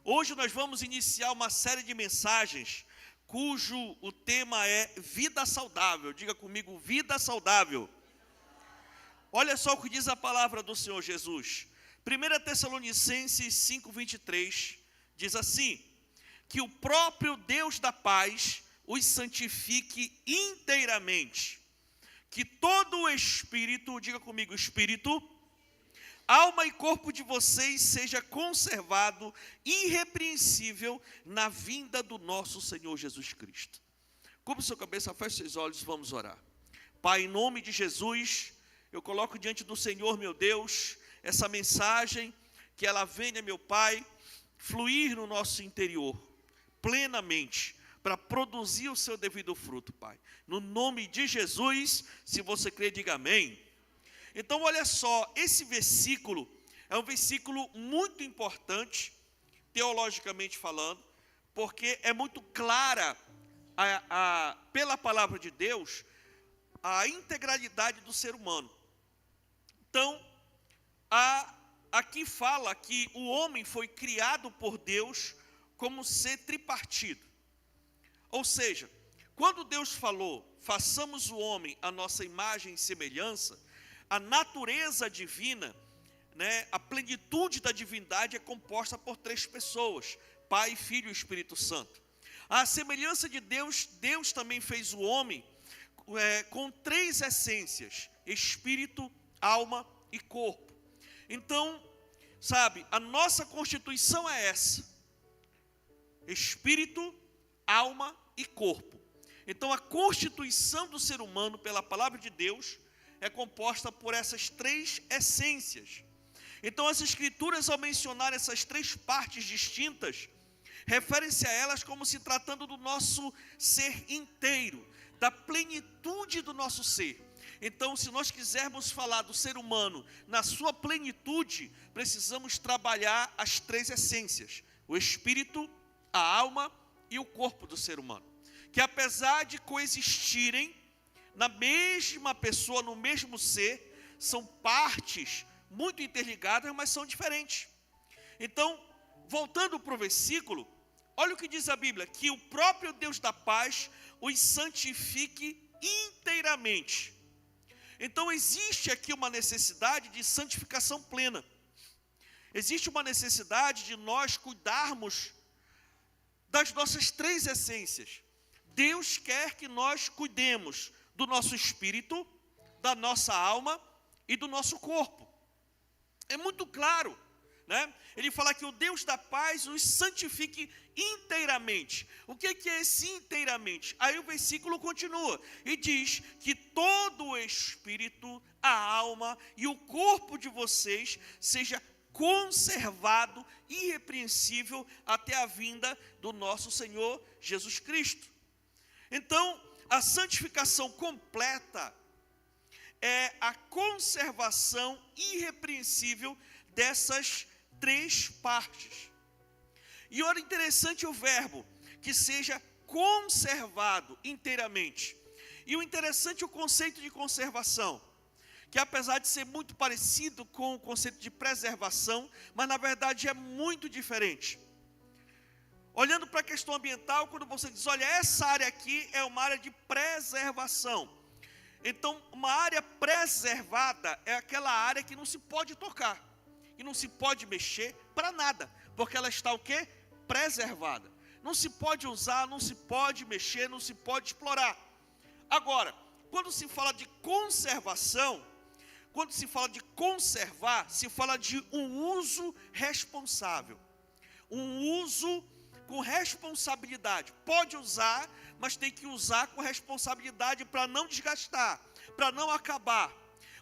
Hoje nós vamos iniciar uma série de mensagens cujo o tema é vida saudável. Diga comigo, vida saudável. Olha só o que diz a palavra do Senhor Jesus. 1 Tessalonicenses 5:23 diz assim: que o próprio Deus da paz os santifique inteiramente, que todo o espírito, diga comigo, espírito, alma e corpo de vocês seja conservado irrepreensível na vinda do nosso Senhor Jesus Cristo. Cubra sua cabeça, feche seus olhos, vamos orar. Pai, em nome de Jesus, eu coloco diante do Senhor, meu Deus, essa mensagem, que ela venha, meu Pai, fluir no nosso interior, plenamente, para produzir o seu devido fruto, Pai. No nome de Jesus, se você crê, diga amém. Então, olha só, esse versículo é um versículo muito importante, teologicamente falando, porque é muito clara, pela palavra de Deus, a integralidade do ser humano. Então, aqui fala que o homem foi criado por Deus como ser tripartido. Ou seja, quando Deus falou, façamos o homem à nossa imagem e semelhança, a natureza divina, a plenitude da divindade é composta por três pessoas: Pai, Filho e Espírito Santo. A semelhança de Deus, Deus também fez o homem com três essências: espírito, alma e corpo. Então, sabe, a nossa constituição é essa: espírito, alma e corpo. Então, a constituição do ser humano, pela palavra de Deus, é composta por essas três essências. Então, as Escrituras, ao mencionar essas três partes distintas, referem-se a elas como se tratando do nosso ser inteiro, da plenitude do nosso ser. Então, se nós quisermos falar do ser humano na sua plenitude, precisamos trabalhar as três essências: o espírito, a alma e o corpo do ser humano, que apesar de coexistirem na mesma pessoa, no mesmo ser, são partes muito interligadas, mas são diferentes. Então, voltando para o versículo, olha o que diz a Bíblia: que o próprio Deus da paz os santifique inteiramente. Então, existe aqui uma necessidade de santificação plena. Existe uma necessidade de nós cuidarmos das nossas três essências. Deus quer que nós cuidemos do nosso espírito, da nossa alma e do nosso corpo. É muito claro, Ele fala que o Deus da paz os santifique inteiramente. O que é esse inteiramente? Aí o versículo continua e diz que todo o espírito, a alma e o corpo de vocês seja conservado, irrepreensível até a vinda do nosso Senhor Jesus Cristo. Então, a santificação completa é a conservação irrepreensível dessas três partes. E olha, interessante o verbo, que seja conservado inteiramente. E o interessante é o conceito de conservação, que apesar de ser muito parecido com o conceito de preservação, mas na verdade é muito diferente. Olhando para a questão ambiental, quando você diz, olha, essa área aqui é uma área de preservação. Então, uma área preservada é aquela área que não se pode tocar, que não se pode mexer para nada, porque ela está o quê? Preservada. Não se pode usar, não se pode mexer, não se pode explorar. Agora, quando se fala de conservação, quando se fala de conservar, se fala de um uso responsável. Um uso com responsabilidade. Pode usar, mas tem que usar com responsabilidade para não desgastar, para não acabar.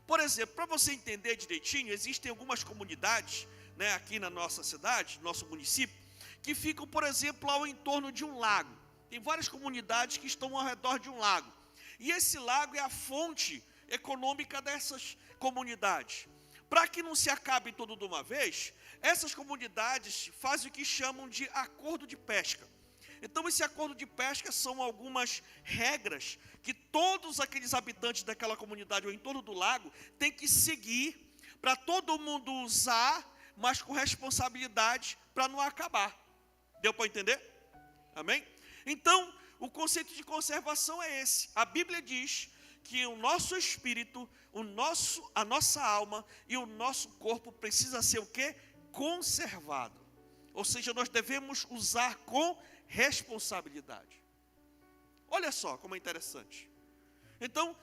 Por exemplo, para você entender direitinho, existem algumas comunidades, aqui na nossa cidade, no nosso município, que ficam, por exemplo, ao entorno de um lago. Tem várias comunidades que estão ao redor de um lago. E esse lago é a fonte econômica dessas comunidades. Para que não se acabe tudo de uma vez, essas comunidades fazem o que chamam de acordo de pesca. Então, esse acordo de pesca são algumas regras que todos aqueles habitantes daquela comunidade ou em torno do lago têm que seguir para todo mundo usar, mas com responsabilidade para não acabar. Deu para entender? Amém? Então, o conceito de conservação é esse. A Bíblia diz que o nosso espírito, a nossa alma e o nosso corpo precisa ser o quê? Conservado. Ou seja, nós devemos usar com responsabilidade. Olha só como é interessante. Então,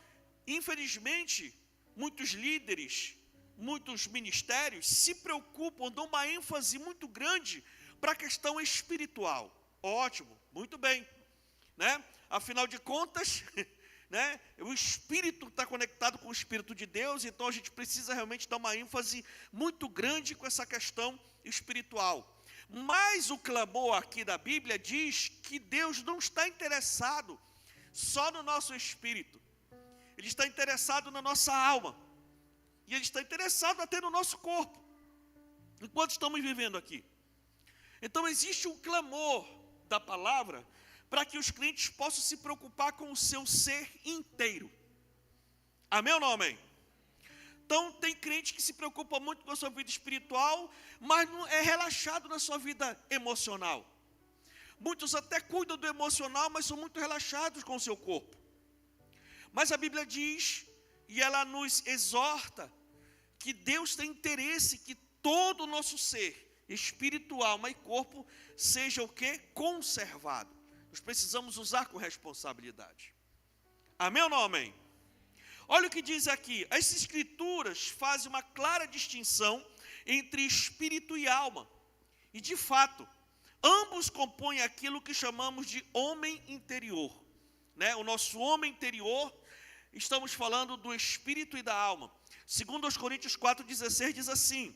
infelizmente, muitos líderes, muitos ministérios se preocupam, dão uma ênfase muito grande para a questão espiritual. Ótimo, muito bem, né? Afinal de contas, né, o Espírito está conectado com o Espírito de Deus, então a gente precisa realmente dar uma ênfase muito grande com essa questão espiritual. Mas o clamor aqui da Bíblia diz que Deus não está interessado só no nosso espírito. Ele está interessado na nossa alma. E Ele está interessado até no nosso corpo. Enquanto estamos vivendo aqui. Então existe um clamor da palavra para que os crentes possam se preocupar com o seu ser inteiro. Amém ou não amém? Então tem crente que se preocupa muito com a sua vida espiritual, mas não é relaxado na sua vida emocional. Muitos até cuidam do emocional, mas são muito relaxados com o seu corpo. Mas a Bíblia diz, e ela nos exorta, que Deus tem interesse que todo o nosso ser, espírito, alma e corpo, seja o quê? Conservado. Nós precisamos usar com responsabilidade. Amém ou não amém? Olha o que diz aqui. As escrituras fazem uma clara distinção entre espírito e alma. E de fato, ambos compõem aquilo que chamamos de homem interior. Né? O nosso homem interior, estamos falando do espírito e da alma. Segundo aos Coríntios 4,16 diz assim: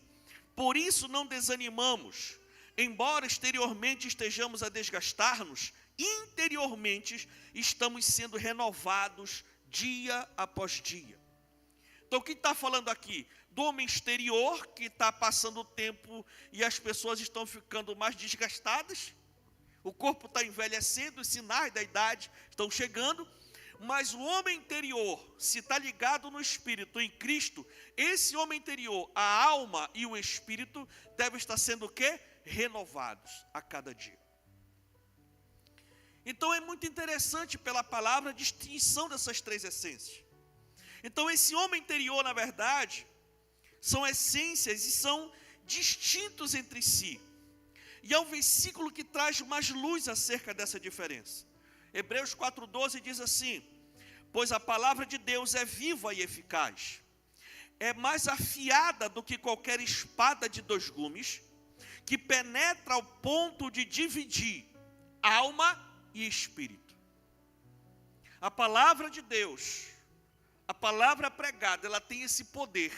por isso não desanimamos, embora exteriormente estejamos a desgastar-nos, interiormente estamos sendo renovados dia após dia. Então o que está falando aqui? Do homem exterior, que está passando o tempo e as pessoas estão ficando mais desgastadas, o corpo está envelhecendo, os sinais da idade estão chegando, mas o homem interior, se está ligado no Espírito, em Cristo, esse homem interior, a alma e o Espírito, devem estar sendo o quê? Renovados a cada dia. Então é muito interessante pela palavra a distinção dessas três essências. Então esse homem interior, na verdade, são essências e são distintos entre si. E é um versículo que traz mais luz acerca dessa diferença. Hebreus 4,12 diz assim: pois a palavra de Deus é viva e eficaz, é mais afiada do que qualquer espada de dois gumes, que penetra ao ponto de dividir alma e espírito. A palavra de Deus, a palavra pregada, ela tem esse poder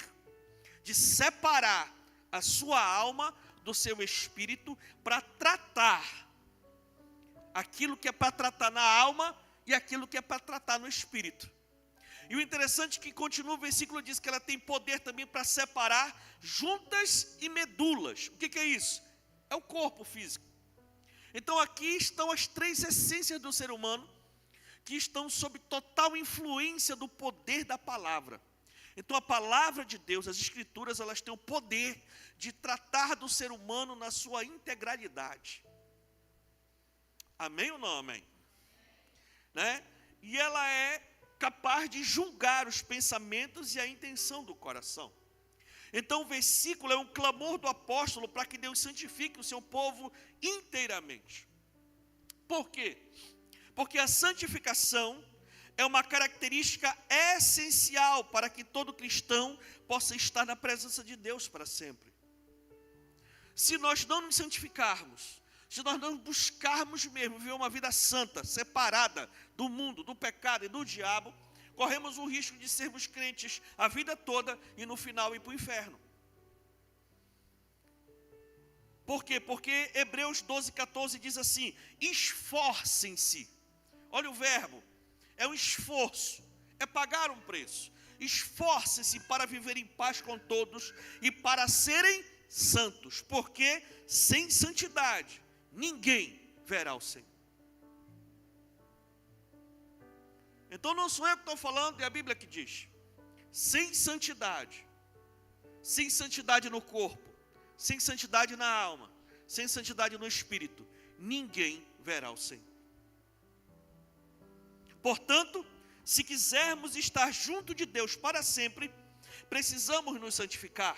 de separar a sua alma do seu espírito para tratar aquilo que é para tratar na alma e aquilo que é para tratar no espírito. E o interessante é que continua o versículo, diz que ela tem poder também para separar juntas e medulas. O que é isso? É o corpo físico. Então aqui estão as três essências do ser humano, que estão sob total influência do poder da palavra. Então a palavra de Deus, as escrituras, elas têm o poder de tratar do ser humano na sua integralidade. Amém ou não amém? Né? E ela é capaz de julgar os pensamentos e a intenção do coração. Então o versículo é um clamor do apóstolo para que Deus santifique o seu povo inteiramente. Por quê? Porque a santificação é uma característica essencial para que todo cristão possa estar na presença de Deus para sempre. Se nós não nos santificarmos, se nós não buscarmos mesmo viver uma vida santa, separada do mundo, do pecado e do diabo, corremos o risco de sermos crentes a vida toda e no final ir para o inferno. Por quê? Porque Hebreus 12,14 diz assim: esforcem-se. Olha o verbo, é um esforço, é pagar um preço. Esforcem-se para viver em paz com todos e para serem santos, porque sem santidade ninguém verá o Senhor. Então não sou eu que estou falando, é a Bíblia que diz. Sem santidade no corpo, sem santidade na alma, sem santidade no espírito, ninguém verá o Senhor. Portanto, se quisermos estar junto de Deus para sempre, precisamos nos santificar,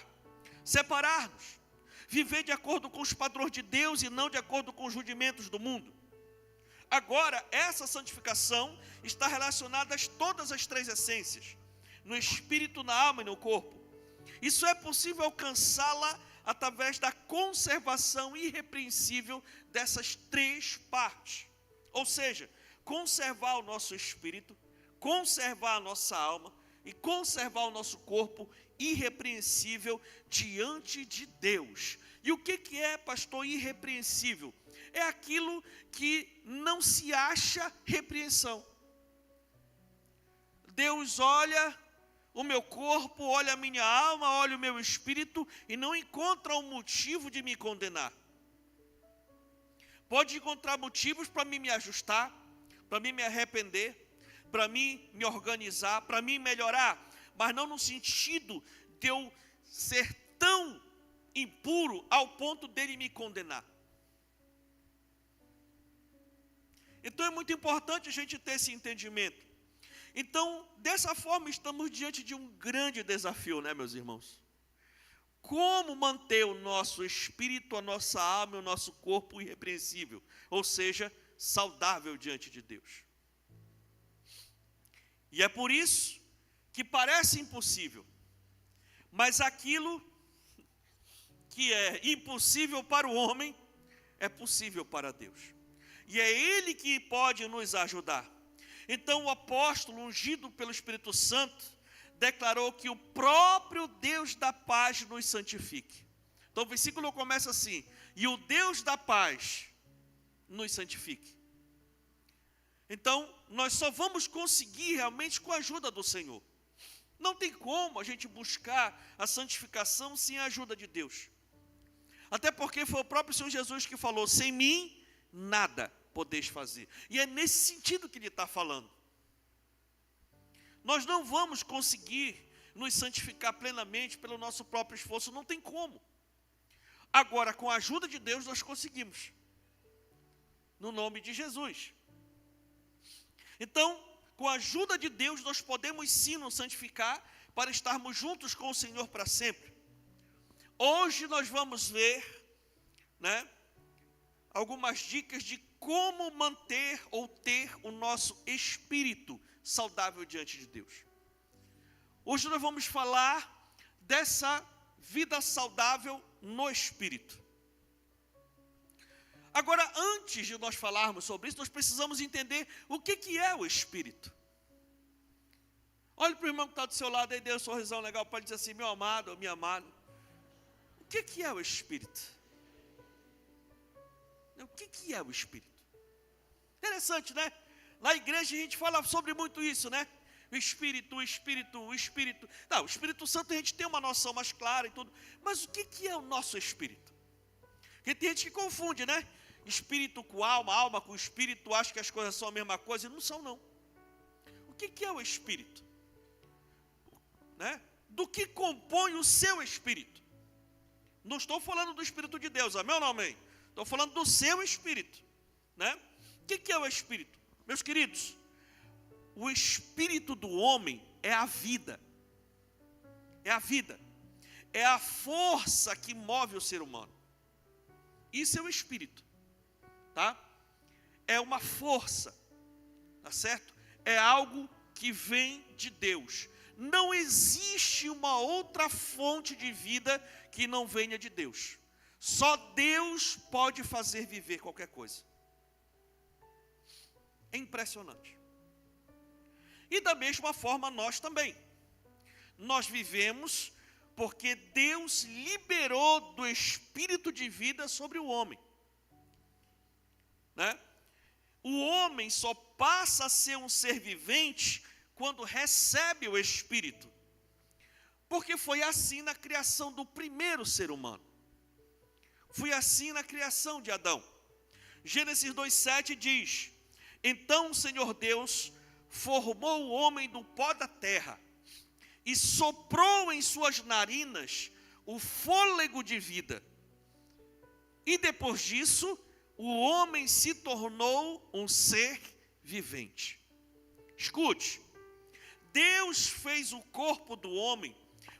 separar-nos, viver de acordo com os padrões de Deus e não de acordo com os rudimentos do mundo. Agora, essa santificação está relacionada a todas as três essências, no espírito, na alma e no corpo. Isso é possível alcançá-la através da conservação irrepreensível dessas três partes. Ou seja, conservar o nosso espírito, conservar a nossa alma e conservar o nosso corpo irrepreensível diante de Deus. E o que é, pastor, irrepreensível? É aquilo que não se acha repreensão. Deus olha o meu corpo, olha a minha alma, olha o meu espírito e não encontra um motivo de me condenar. Pode encontrar motivos para mim me ajustar, para mim me arrepender, para mim me organizar, para mim melhorar, mas não no sentido de eu ser tão impuro ao ponto dele me condenar. Então é muito importante a gente ter esse entendimento. Então, dessa forma, estamos diante de um grande desafio, né, meus irmãos? Como manter o nosso espírito, a nossa alma e o nosso corpo irrepreensível, ou seja, saudável diante de Deus. E é por isso que parece impossível, mas aquilo que é impossível para o homem, é possível para Deus. E é Ele que pode nos ajudar. Então o apóstolo, ungido pelo Espírito Santo, declarou que o próprio Deus da paz nos santifique. Então o versículo começa assim: e o Deus da paz nos santifique. Então nós só vamos conseguir realmente com a ajuda do Senhor. Não tem como a gente buscar a santificação sem a ajuda de Deus. Até porque foi o próprio Senhor Jesus que falou: sem mim nada podeis fazer. E é nesse sentido que ele está falando. Nós não vamos conseguir nos santificar plenamente pelo nosso próprio esforço, não tem como. Agora, com a ajuda de Deus, nós conseguimos. No nome de Jesus. Então, com a ajuda de Deus, nós podemos sim nos santificar para estarmos juntos com o Senhor para sempre. Hoje nós vamos ver, né, algumas dicas de como manter ou ter o nosso espírito saudável diante de Deus. Hoje nós vamos falar dessa vida saudável no espírito. Agora, antes de nós falarmos sobre isso, nós precisamos entender o que é o espírito. Olhe para o irmão que está do seu lado aí, dê um sorrisão legal para ele dizer assim: meu amado ou minha amada, o que é o espírito? O que é o espírito? Interessante, né? Na igreja a gente fala sobre muito isso, né? O Espírito, o Espírito, o Espírito. Não, o Espírito Santo a gente tem uma noção mais clara e tudo. Mas o que é o nosso espírito? Porque tem gente que confunde, né? Espírito com alma, alma com espírito, acha que as coisas são a mesma coisa, e não são, não. O que é o espírito? Né? Do que compõe o seu espírito? Não estou falando do Espírito de Deus, amém ou não amém? Estou falando do seu espírito, né? O que é o espírito? Meus queridos, o espírito do homem é a vida. É a vida. É a força que move o ser humano. Isso é o espírito, tá? É uma força, tá certo? É algo que vem de Deus. Não existe uma outra fonte de vida que não venha de Deus. Só Deus pode fazer viver qualquer coisa. É impressionante. E da mesma forma nós também. Nós vivemos porque Deus liberou do espírito de vida sobre o homem. Né? O homem só passa a ser um ser vivente quando recebe o espírito. Porque foi assim na criação do primeiro ser humano. Foi assim na criação de Adão. Gênesis 2:7 diz: então o Senhor Deus formou o homem do pó da terra e soprou em suas narinas o fôlego de vida. E depois disso, o homem se tornou um ser vivente. Escute, Deus fez o corpo do homem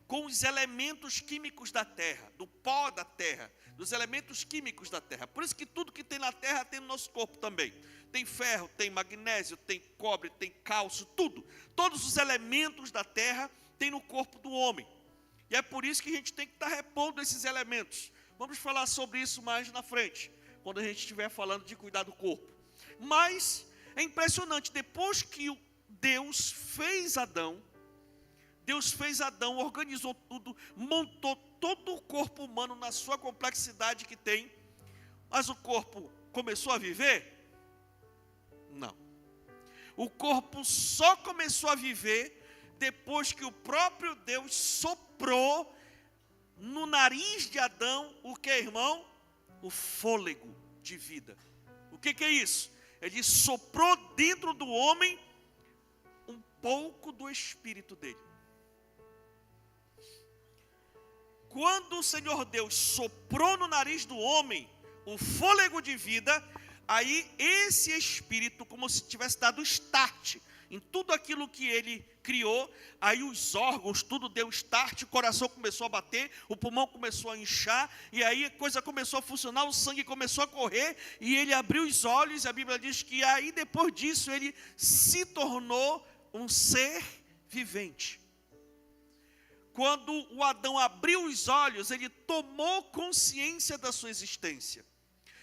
com os elementos químicos da terra, do pó da terra, dos elementos químicos da terra. Por isso que tudo que tem na terra tem no nosso corpo também. Tem ferro, tem magnésio, tem cobre, tem cálcio, tudo. Todos os elementos da terra tem no corpo do homem. E é por isso que a gente tem que estar repondo esses elementos. Vamos falar sobre isso mais na frente, quando a gente estiver falando de cuidar do corpo. Mas é impressionante, depois que Deus fez Adão, organizou tudo, montou todo o corpo humano na sua complexidade que tem, mas o corpo começou a viver? Não. O corpo só começou a viver depois que o próprio Deus soprou no nariz de Adão, o que, irmão? O fôlego de vida. O que é isso? Ele soprou dentro do homem um pouco do espírito dele. Quando o Senhor Deus soprou no nariz do homem o fôlego de vida, aí esse espírito, como se tivesse dado start em tudo aquilo que ele criou, aí os órgãos, tudo deu start, o coração começou a bater, o pulmão começou a inchar, e aí a coisa começou a funcionar, o sangue começou a correr, e ele abriu os olhos, e a Bíblia diz que aí depois disso ele se tornou um ser vivente. Quando o Adão abriu os olhos, ele tomou consciência da sua existência.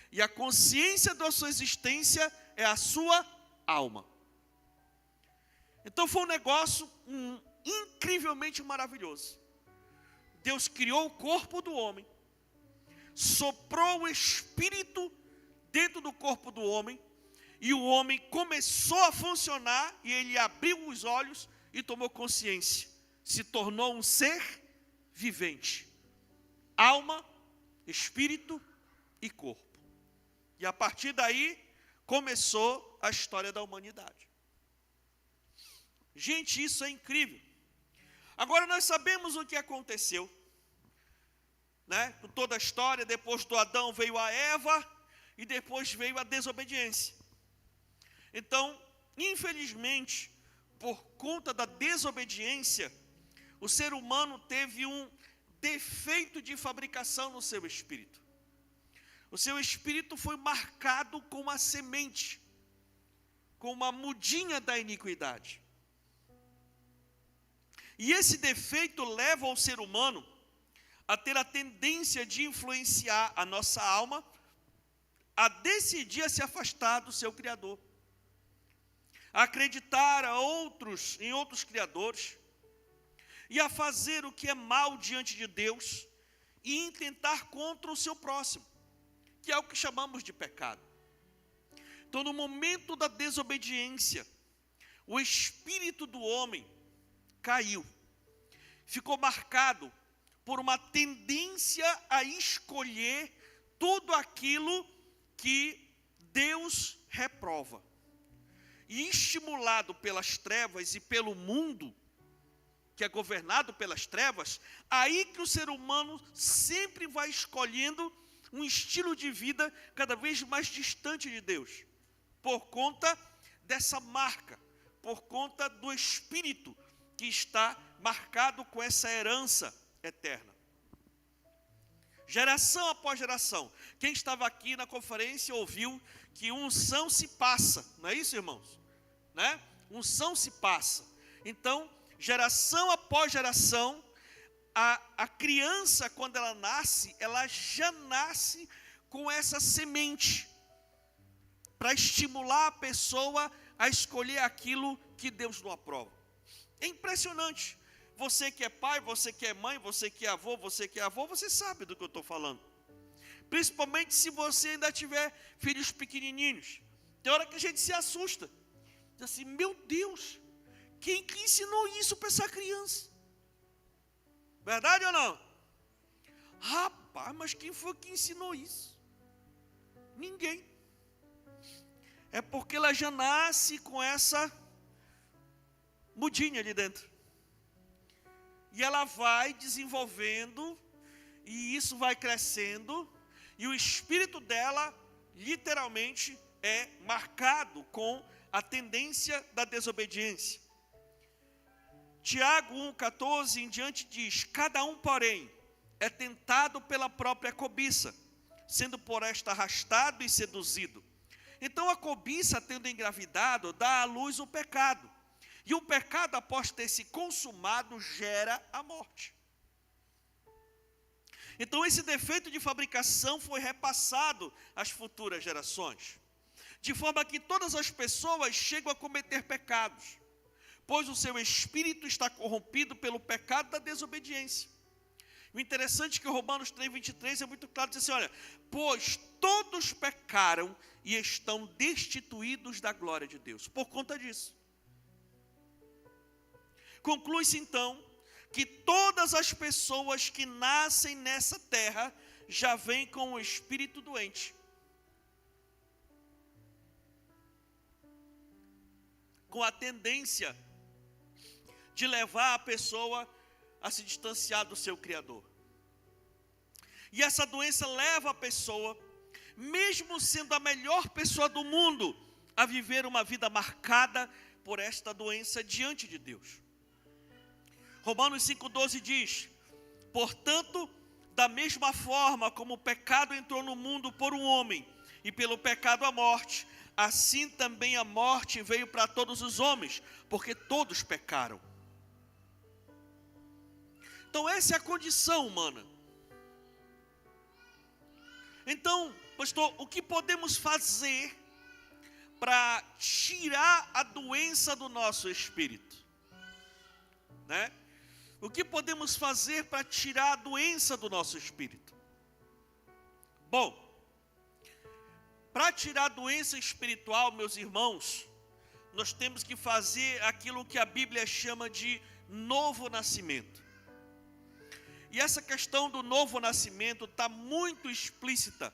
E a consciência da sua existência é a sua alma. Então foi um negócio incrivelmente maravilhoso. Deus criou o corpo do homem, soprou o espírito dentro do corpo do homem, e o homem começou a funcionar, e ele abriu os olhos e tomou consciência. Se tornou um ser vivente. Alma, espírito e corpo. E a partir daí, começou a história da humanidade. Gente, isso é incrível. Agora nós sabemos o que aconteceu, né? Com toda a história, depois do Adão veio a Eva, e depois veio a desobediência. Então, infelizmente, por conta da desobediência, o ser humano teve um defeito de fabricação no seu espírito. O seu espírito foi marcado com uma semente, com uma mudinha da iniquidade. E esse defeito leva o ser humano a ter a tendência de influenciar a nossa alma, a decidir a se afastar do seu Criador, a acreditar em outros criadores, e a fazer o que é mal diante de Deus, e intentar contra o seu próximo, que é o que chamamos de pecado. Então, no momento da desobediência, o espírito do homem caiu, ficou marcado por uma tendência a escolher tudo aquilo que Deus reprova. E estimulado pelas trevas e pelo mundo, que é governado pelas trevas, aí que o ser humano sempre vai escolhendo um estilo de vida cada vez mais distante de Deus, por conta dessa marca, por conta do espírito que está marcado com essa herança eterna. Geração após geração. Quem estava aqui na conferência ouviu que unção se passa, não é isso, irmãos? Né? Unção se passa. Então, geração após geração, a criança, quando ela nasce, ela já nasce com essa semente, para estimular a pessoa a escolher aquilo que Deus não aprova. É impressionante. Você que é pai, você que é mãe, você que é avô, você sabe do que eu estou falando. Principalmente se você ainda tiver filhos pequenininhos. Tem hora que a gente se assusta. Diz assim, meu Deus, quem que ensinou isso para essa criança? Verdade ou não? Rapaz, mas quem foi que ensinou isso? Ninguém. É porque ela já nasce com essa mudinha ali dentro. E ela vai desenvolvendo, e isso vai crescendo, e o espírito dela literalmente é marcado com a tendência da desobediência. Tiago 1,14 em diante diz: cada um, porém, é tentado pela própria cobiça, sendo por esta arrastado e seduzido. Então a cobiça, tendo engravidado, dá à luz o pecado. E o pecado, após ter se consumado, gera a morte. Então esse defeito de fabricação foi repassado às futuras gerações, de forma que todas as pessoas chegam a cometer pecados, pois o seu espírito está corrompido pelo pecado da desobediência. O interessante é que Romanos 3,23 é muito claro, diz assim, olha, pois todos pecaram e estão destituídos da glória de Deus, por conta disso. Conclui-se então, que todas as pessoas que nascem nessa terra, já vêm com o espírito doente. Com a tendência de levar a pessoa a se distanciar do seu Criador. E essa doença leva a pessoa, mesmo sendo a melhor pessoa do mundo, a viver uma vida marcada por esta doença diante de Deus. Romanos 5,12 diz: portanto, da mesma forma como o pecado entrou no mundo por um homem, e pelo pecado a morte, assim também a morte veio para todos os homens, porque todos pecaram. Então essa é a condição humana. Então, pastor, o que podemos fazer para tirar a doença do nosso espírito? Né? O que podemos fazer para tirar a doença do nosso espírito? Bom, para tirar a doença espiritual, meus irmãos, nós temos que fazer aquilo que a Bíblia chama de novo nascimento. E essa questão do novo nascimento está muito explícita,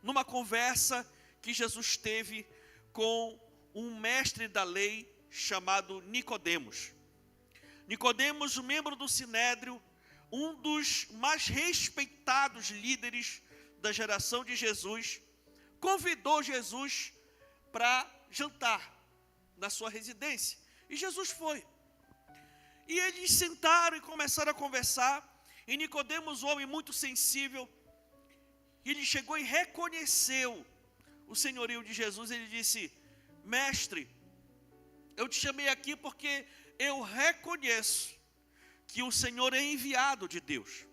numa conversa que Jesus teve com um mestre da lei chamado Nicodemos. Nicodemos, membro do Sinédrio, um dos mais respeitados líderes da geração de Jesus, convidou Jesus para jantar na sua residência. E Jesus foi. E eles sentaram e começaram a conversar. E Nicodemos, um homem muito sensível, ele chegou e reconheceu o senhorio de Jesus. Ele disse: mestre, eu te chamei aqui porque eu reconheço que o Senhor é enviado de Deus.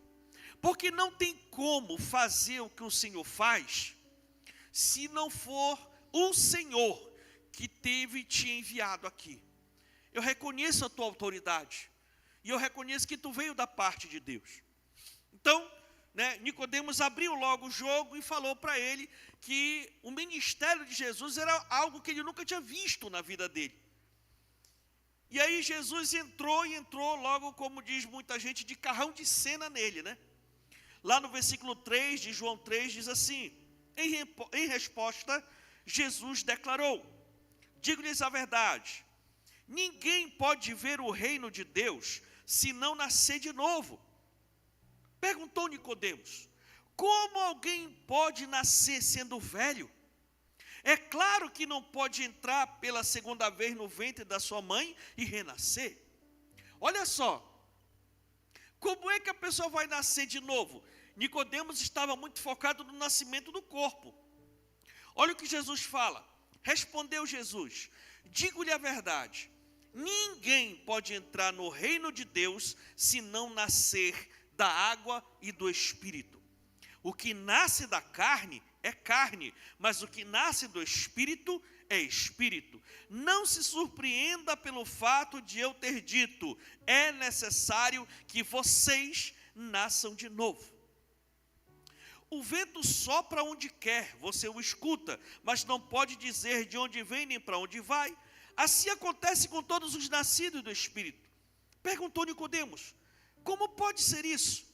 Porque não tem como fazer o que o Senhor faz, se não for o Senhor que teve te enviado aqui. Eu reconheço a tua autoridade, e eu reconheço que tu veio da parte de Deus. Então, Nicodemos abriu logo o jogo e falou para ele que o ministério de Jesus era algo que ele nunca tinha visto na vida dele. E aí Jesus entrou logo, como diz muita gente, de carrão de cena nele, né? Lá no versículo 3 de João 3 diz assim: em resposta, Jesus declarou: digo-lhes a verdade, ninguém pode ver o reino de Deus se não nascer de novo. Perguntou Nicodemos: como alguém pode nascer sendo velho? É claro que não pode entrar pela segunda vez no ventre da sua mãe e renascer. Olha só, como é que a pessoa vai nascer de novo? Nicodemos estava muito focado no nascimento do corpo. Olha o que Jesus fala. Respondeu Jesus: digo-lhe a verdade, ninguém pode entrar no reino de Deus se não nascer da água e do Espírito. O que nasce da carne é carne, mas o que nasce do Espírito é Espírito. Não se surpreenda pelo fato de eu ter dito: é necessário que vocês nasçam de novo. O vento sopra onde quer, você o escuta, mas não pode dizer de onde vem nem para onde vai. Assim acontece com todos os nascidos do Espírito. Perguntou Nicodemos: como pode ser isso?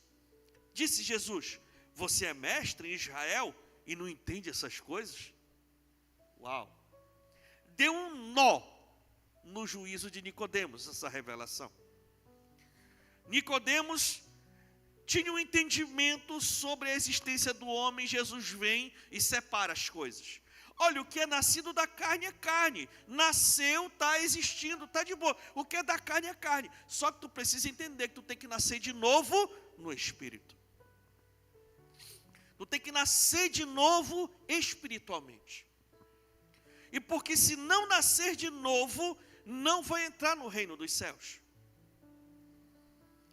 Disse Jesus: você é mestre em Israel e não entende essas coisas? Uau! Deu um nó no juízo de Nicodemos essa revelação. Nicodemos tinha um entendimento sobre a existência do homem. Jesus vem e separa as coisas. Olha, o que é nascido da carne é carne. Nasceu, está existindo, está de boa. O que é da carne é carne. Só que tu precisa entender que tu tem que nascer de novo no Espírito. Tu tem que nascer de novo espiritualmente. E porque se não nascer de novo, não vai entrar no reino dos céus.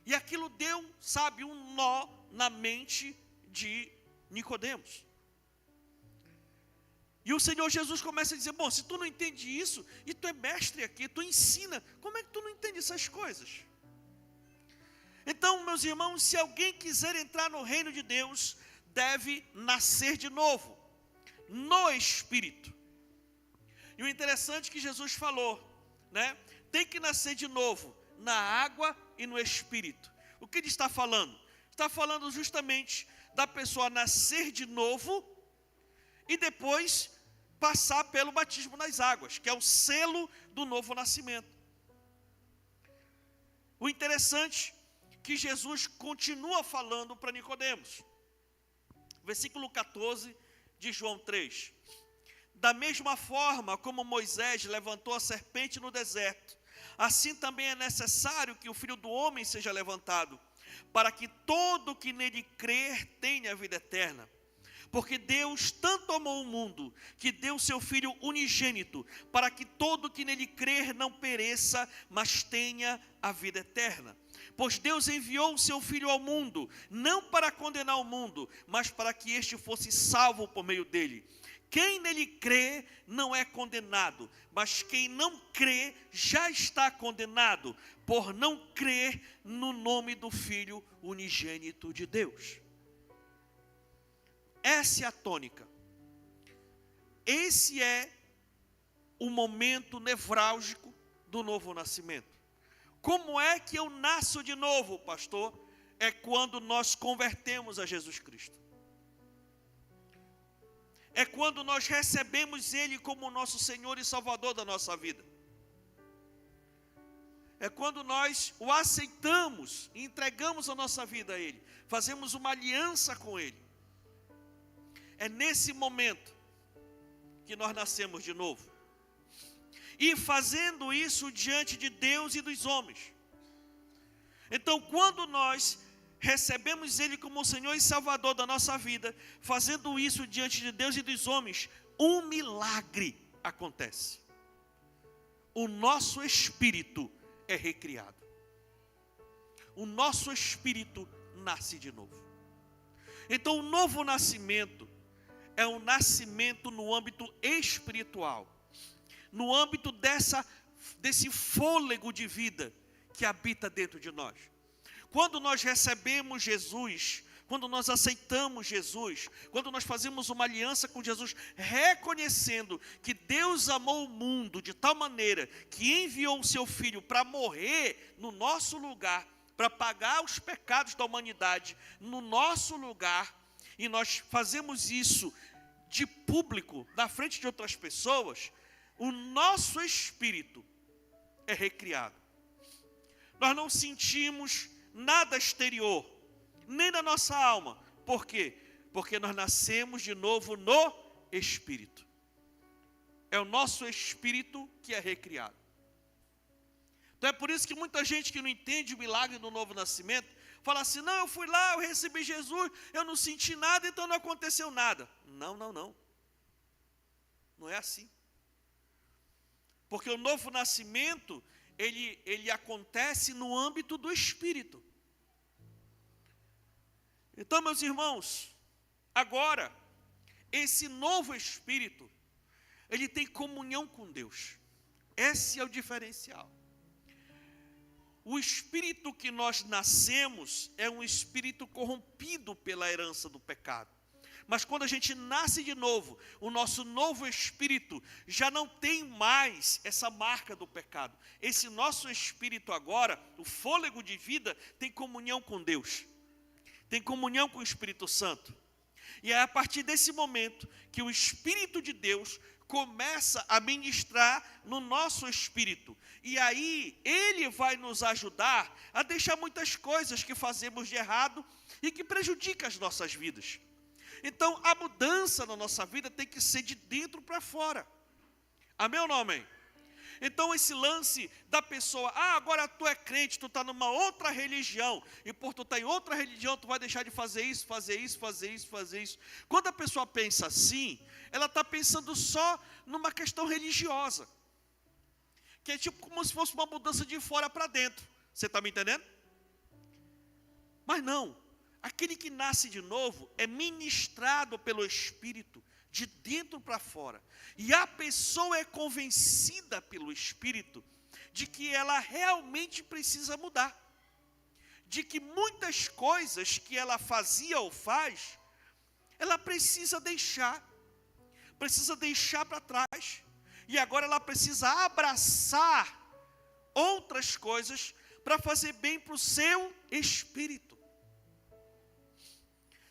E aquilo deu, sabe, um nó na mente de Nicodemos. E o Senhor Jesus começa a dizer, bom, se tu não entende isso, e tu é mestre aqui, tu ensina, como é que tu não entende essas coisas? Então, meus irmãos, se alguém quiser entrar no reino de Deus, deve nascer de novo, no Espírito. E o interessante é que Jesus falou, né? Tem que nascer de novo, na água e no Espírito. O que ele está falando? Está falando justamente da pessoa nascer de novo e depois passar pelo batismo nas águas, que é o selo do novo nascimento. O interessante é que Jesus continua falando para Nicodemos. Versículo 14 de João 3. Da mesma forma como Moisés levantou a serpente no deserto, assim também é necessário que o Filho do Homem seja levantado, para que todo que nele crer tenha vida eterna. Porque Deus tanto amou o mundo, que deu seu Filho unigênito, para que todo que nele crer não pereça, mas tenha a vida eterna. Pois Deus enviou o seu Filho ao mundo, não para condenar o mundo, mas para que este fosse salvo por meio dele. Quem nele crê não é condenado, mas quem não crê já está condenado, por não crer no nome do Filho unigênito de Deus. Essa é a tônica. Esse é o momento nevrálgico do novo nascimento. Como é que eu nasço de novo, pastor? É quando nós convertemos a Jesus Cristo. É quando nós recebemos Ele como nosso Senhor e Salvador da nossa vida. É quando nós o aceitamos e entregamos a nossa vida a Ele. Fazemos uma aliança com Ele. É nesse momento que nós nascemos de novo. E fazendo isso diante de Deus e dos homens. Então, quando nós recebemos Ele como Senhor e Salvador da nossa vida, fazendo isso diante de Deus e dos homens, um milagre acontece. O nosso espírito é recriado. O nosso espírito nasce de novo. Então, o novo nascimento é um nascimento no âmbito espiritual, no âmbito desse fôlego de vida que habita dentro de nós. Quando nós recebemos Jesus, quando nós aceitamos Jesus, quando nós fazemos uma aliança com Jesus, reconhecendo que Deus amou o mundo de tal maneira que enviou o seu Filho para morrer no nosso lugar, para pagar os pecados da humanidade no nosso lugar, e nós fazemos isso de público, na frente de outras pessoas, o nosso espírito é recriado. Nós não sentimos nada exterior, nem na nossa alma. Por quê? Porque nós nascemos de novo no Espírito. É o nosso espírito que é recriado. Então é por isso que muita gente que não entende o milagre do novo nascimento, fala assim, não, eu fui lá, eu recebi Jesus, eu não senti nada, então não aconteceu nada. Não. Não é assim. Porque o novo nascimento, ele acontece no âmbito do Espírito. Então, meus irmãos, agora, esse novo Espírito, ele tem comunhão com Deus. Esse é o diferencial. O espírito que nós nascemos é um espírito corrompido pela herança do pecado. Mas quando a gente nasce de novo, o nosso novo espírito já não tem mais essa marca do pecado. Esse nosso espírito agora, o fôlego de vida, tem comunhão com Deus. Tem comunhão com o Espírito Santo. E é a partir desse momento que o Espírito de Deus começa a ministrar no nosso espírito. E aí, Ele vai nos ajudar a deixar muitas coisas que fazemos de errado e que prejudica as nossas vidas. Então, a mudança na nossa vida tem que ser de dentro para fora. Amém ou não amém? Então, esse lance da pessoa, agora tu é crente, tu está numa outra religião, e por tu estar em outra religião, tu vai deixar de fazer isso, fazer isso, fazer isso, fazer isso. Quando a pessoa pensa assim, ela está pensando só numa questão religiosa, que é tipo como se fosse uma mudança de fora para dentro. Você está me entendendo? Mas não, aquele que nasce de novo é ministrado pelo Espírito, de dentro para fora. E a pessoa é convencida pelo Espírito de que ela realmente precisa mudar. De que muitas coisas que ela fazia ou faz, ela precisa deixar para trás. E agora ela precisa abraçar outras coisas para fazer bem para o seu espírito.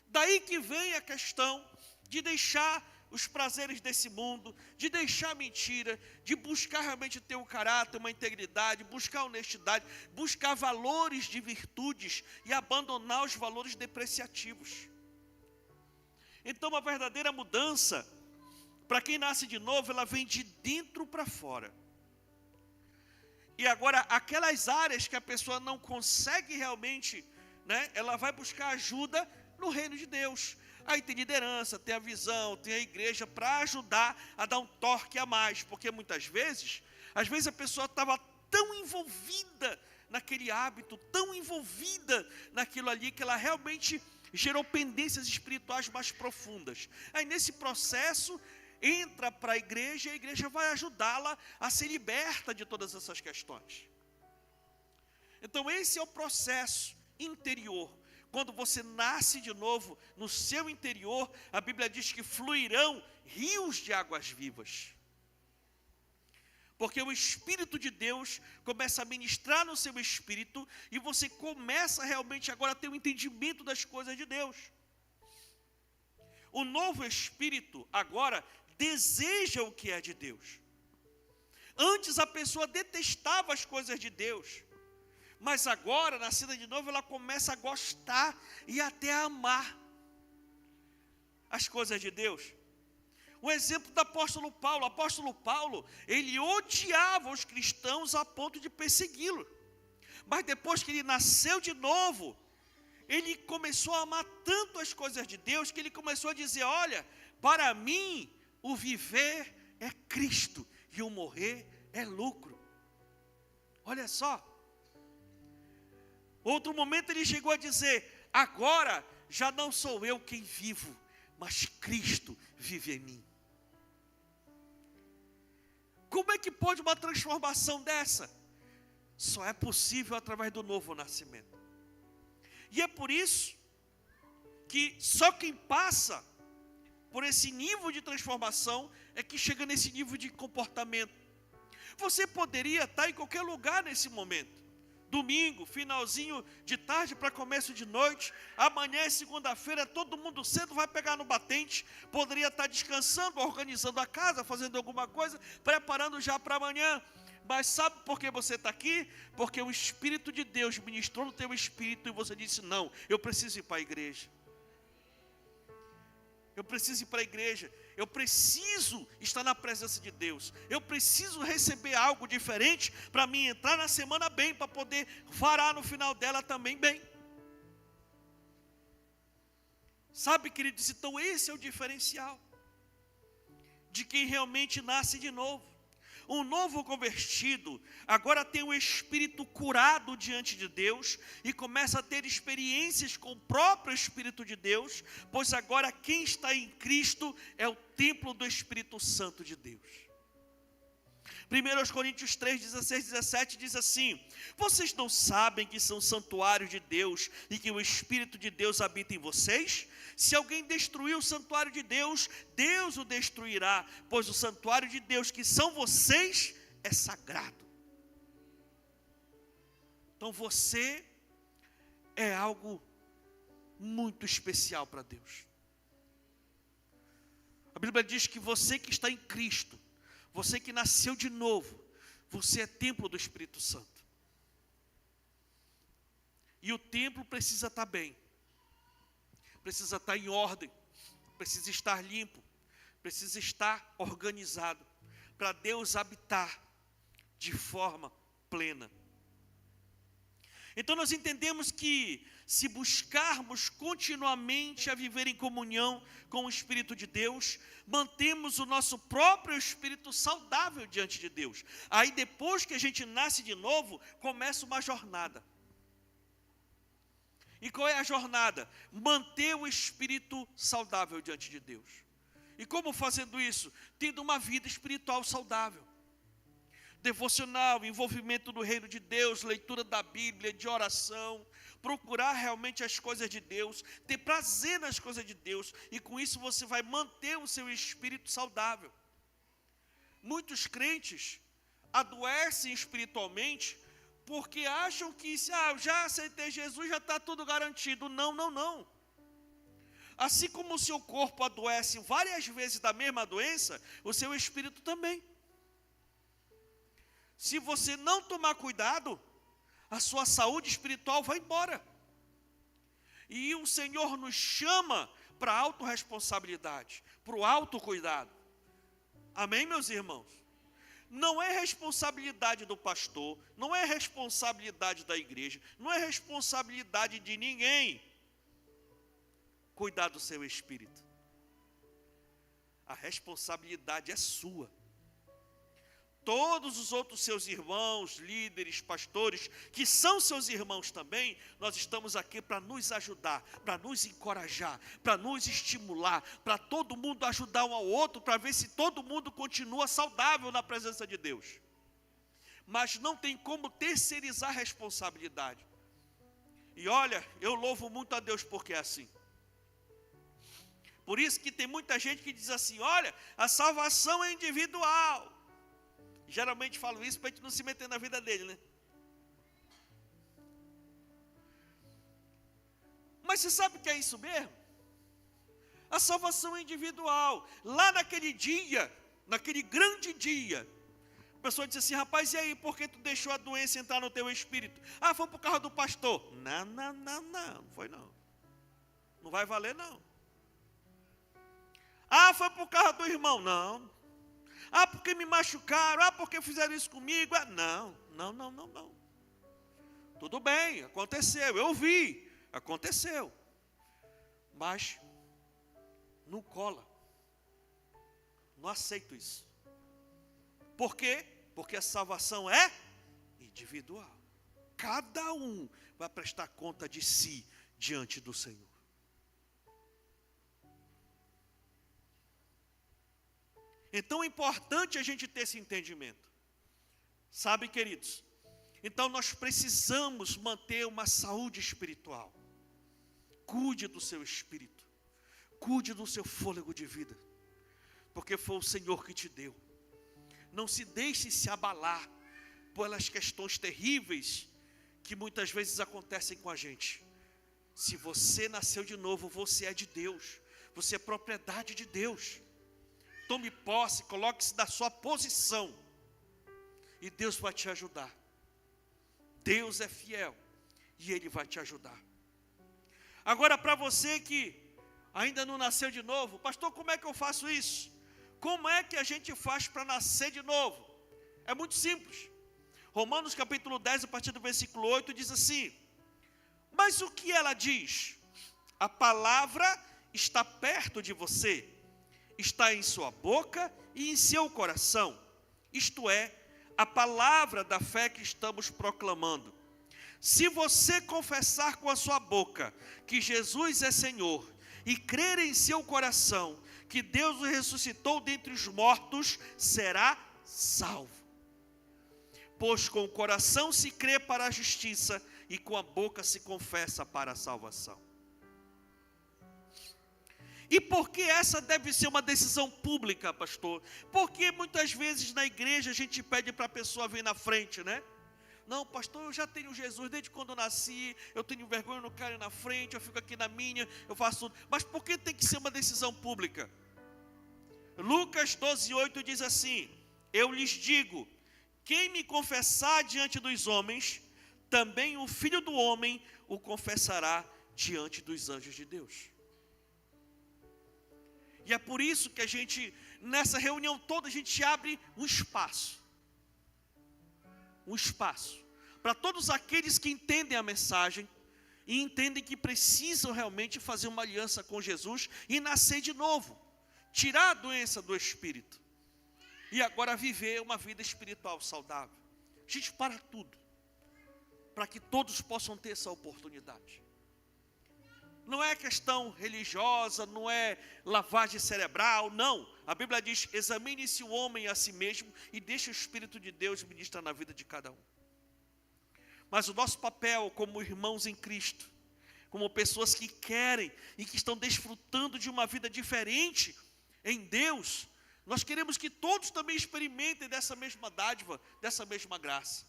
Daí que vem a questão de deixar os prazeres desse mundo, de deixar a mentira, de buscar realmente ter um caráter, uma integridade, buscar honestidade, buscar valores de virtudes e abandonar os valores depreciativos. Então, a verdadeira mudança, para quem nasce de novo, ela vem de dentro para fora. E agora, aquelas áreas que a pessoa não consegue realmente, ela vai buscar ajuda no reino de Deus. Aí tem liderança, tem a visão, tem a igreja para ajudar a dar um toque a mais. Porque muitas vezes, a pessoa estava tão envolvida naquele hábito, tão envolvida naquilo ali, que ela realmente gerou pendências espirituais mais profundas. Aí nesse processo, entra para a igreja e a igreja vai ajudá-la a ser liberta de todas essas questões. Então esse é o processo interior. Quando você nasce de novo, no seu interior, a Bíblia diz que fluirão rios de águas vivas. Porque o Espírito de Deus começa a ministrar no seu espírito e você começa realmente agora a ter um entendimento das coisas de Deus. O novo espírito agora deseja o que é de Deus. Antes a pessoa detestava as coisas de Deus. Mas agora, nascida de novo, ela começa a gostar e até a amar as coisas de Deus. O exemplo do apóstolo Paulo. O apóstolo Paulo, ele odiava os cristãos a ponto de persegui-los. Mas depois que ele nasceu de novo, ele começou a amar tanto as coisas de Deus, que ele começou a dizer, olha, para mim, o viver é Cristo e o morrer é lucro. Olha só. Outro momento ele chegou a dizer, agora já não sou eu quem vivo, mas Cristo vive em mim. Como é que pode uma transformação dessa? Só é possível através do novo nascimento. E é por isso que só quem passa por esse nível de transformação é que chega nesse nível de comportamento. Você poderia estar em qualquer lugar nesse momento. Domingo, finalzinho de tarde para começo de noite, amanhã é segunda-feira, todo mundo cedo vai pegar no batente, poderia estar descansando, organizando a casa, fazendo alguma coisa, preparando já para amanhã. Mas sabe por que você está aqui? Porque o Espírito de Deus ministrou no teu espírito e você disse, não, eu preciso ir para a igreja. Eu preciso ir para a igreja, eu preciso estar na presença de Deus, eu preciso receber algo diferente para mim entrar na semana bem, para poder varar no final dela também bem. Sabe, queridos, então esse é o diferencial de quem realmente nasce de novo. Um novo convertido agora tem o espírito curado diante de Deus e começa a ter experiências com o próprio Espírito de Deus, pois agora quem está em Cristo é o templo do Espírito Santo de Deus. 1 Coríntios 3, 16, 17 diz assim, vocês não sabem que são santuários de Deus e que o Espírito de Deus habita em vocês? Se alguém destruir o santuário de Deus, Deus o destruirá, pois o santuário de Deus, que são vocês, é sagrado. Então você é algo muito especial para Deus. A Bíblia diz que você que está em Cristo, você que nasceu de novo, você é templo do Espírito Santo. E o templo precisa estar bem. precisa estar em ordem, precisa estar limpo, precisa estar organizado, para Deus habitar de forma plena. Então nós entendemos que se buscarmos continuamente a viver em comunhão com o Espírito de Deus, mantemos o nosso próprio espírito saudável diante de Deus. Aí depois que a gente nasce de novo, começa uma jornada. E qual é a jornada? Manter o espírito saudável diante de Deus. E como fazendo isso? Tendo uma vida espiritual saudável. Devocional, envolvimento no reino de Deus, leitura da Bíblia, de oração, procurar realmente as coisas de Deus, ter prazer nas coisas de Deus, e com isso você vai manter o seu espírito saudável. Muitos crentes adoecem espiritualmente porque acham que se eu já aceitei Jesus, já está tudo garantido. Não, não, não. Assim como o seu corpo adoece várias vezes da mesma doença, o seu espírito também. Se você não tomar cuidado, a sua saúde espiritual vai embora. E o Senhor nos chama para a autorresponsabilidade, para o autocuidado. Amém, meus irmãos? Não é responsabilidade do pastor, não é responsabilidade da igreja, não é responsabilidade de ninguém cuidar do seu espírito. A responsabilidade é sua. Todos os outros seus irmãos, líderes, pastores, que são seus irmãos também, nós estamos aqui para nos ajudar, para nos encorajar, para nos estimular, para todo mundo ajudar um ao outro, para ver se todo mundo continua saudável na presença de Deus. Mas não tem como terceirizar a responsabilidade. E olha, eu louvo muito a Deus porque é assim. Por isso que tem muita gente que diz assim, olha, a salvação é individual. Geralmente falo isso para a gente não se meter na vida dele, né? Mas você sabe o que é isso mesmo? A salvação é individual. Lá naquele dia, naquele grande dia, a pessoa disse assim, rapaz, e aí, por que tu deixou a doença entrar no teu espírito? Ah, foi por causa do pastor. Não, não foi não. Não vai valer não. Ah, foi por causa do irmão. Não. Ah, porque me machucaram, ah, porque fizeram isso comigo. Ah, não. Tudo bem, aconteceu, eu vi, aconteceu. Mas não cola. Não aceito isso. Por quê? Porque a salvação é individual. Cada um vai prestar conta de si diante do Senhor. Então é importante a gente ter esse entendimento. Sabe, queridos? Então nós precisamos manter uma saúde espiritual. Cuide do seu espírito. Cuide do seu fôlego de vida. Porque foi o Senhor que te deu. Não se deixe se abalar pelas questões terríveis que muitas vezes acontecem com a gente. Se você nasceu de novo, você é de Deus. Você é propriedade de Deus. Tome posse, coloque-se na sua posição. E Deus vai te ajudar. Deus é fiel. E Ele vai te ajudar. Agora, para você que ainda não nasceu de novo, pastor, como é que eu faço isso? Como é que a gente faz para nascer de novo? É muito simples. Romanos capítulo 10, a partir do versículo 8, diz assim: mas o que ela diz? A palavra está perto de você, está em sua boca e em seu coração. Isto é, a palavra da fé que estamos proclamando. Se você confessar com a sua boca que Jesus é Senhor e crer em seu coração que Deus o ressuscitou dentre os mortos, será salvo. Pois com o coração se crê para a justiça e com a boca se confessa para a salvação. E por que essa deve ser uma decisão pública, pastor? Porque muitas vezes na igreja a gente pede para a pessoa vir na frente, né? Não, pastor, eu já tenho Jesus desde quando eu nasci, eu tenho vergonha, eu não quero ir na frente, eu fico aqui na minha, eu faço tudo. Mas por que tem que ser uma decisão pública? Lucas 12:8 diz assim: eu lhes digo, quem me confessar diante dos homens, também o Filho do Homem o confessará diante dos anjos de Deus. E é por isso que a gente, nessa reunião toda, a gente abre um espaço. Um espaço. Para todos aqueles que entendem a mensagem e entendem que precisam realmente fazer uma aliança com Jesus e nascer de novo. Tirar a doença do espírito. E agora viver uma vida espiritual saudável. A gente para tudo. Para que todos possam ter essa oportunidade. Não é questão religiosa, não é lavagem cerebral, não. A Bíblia diz, examine-se o homem a si mesmo e deixe o Espírito de Deus ministrar na vida de cada um. Mas o nosso papel como irmãos em Cristo, como pessoas que querem e que estão desfrutando de uma vida diferente em Deus, nós queremos que todos também experimentem dessa mesma dádiva, dessa mesma graça.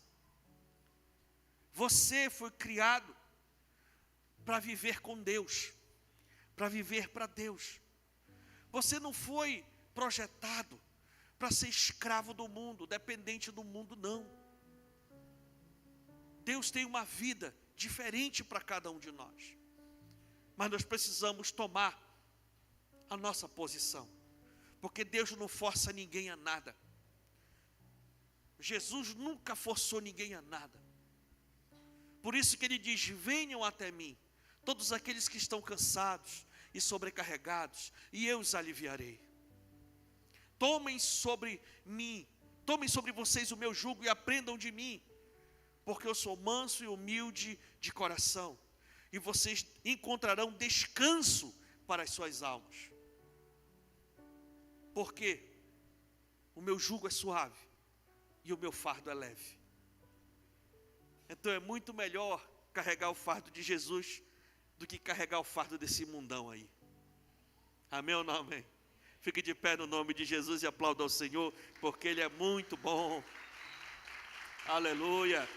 Você foi criado para viver com Deus, para viver para Deus. Você não foi projetado para ser escravo do mundo, dependente do mundo, não. Deus tem uma vida diferente para cada um de nós. Mas nós precisamos tomar a nossa posição. Porque Deus não força ninguém a nada. Jesus nunca forçou ninguém a nada. Por isso que ele diz, venham até mim, todos aqueles que estão cansados e sobrecarregados, e eu os aliviarei. Tomem sobre vocês o meu jugo e aprendam de mim, porque eu sou manso e humilde de coração, e vocês encontrarão descanso para as suas almas. Porque o meu jugo é suave e o meu fardo é leve. Então é muito melhor carregar o fardo de Jesus do que carregar o fardo desse mundão aí. Amém ou não amém? Fique de pé no nome de Jesus e aplauda ao Senhor, porque Ele é muito bom. Aleluia.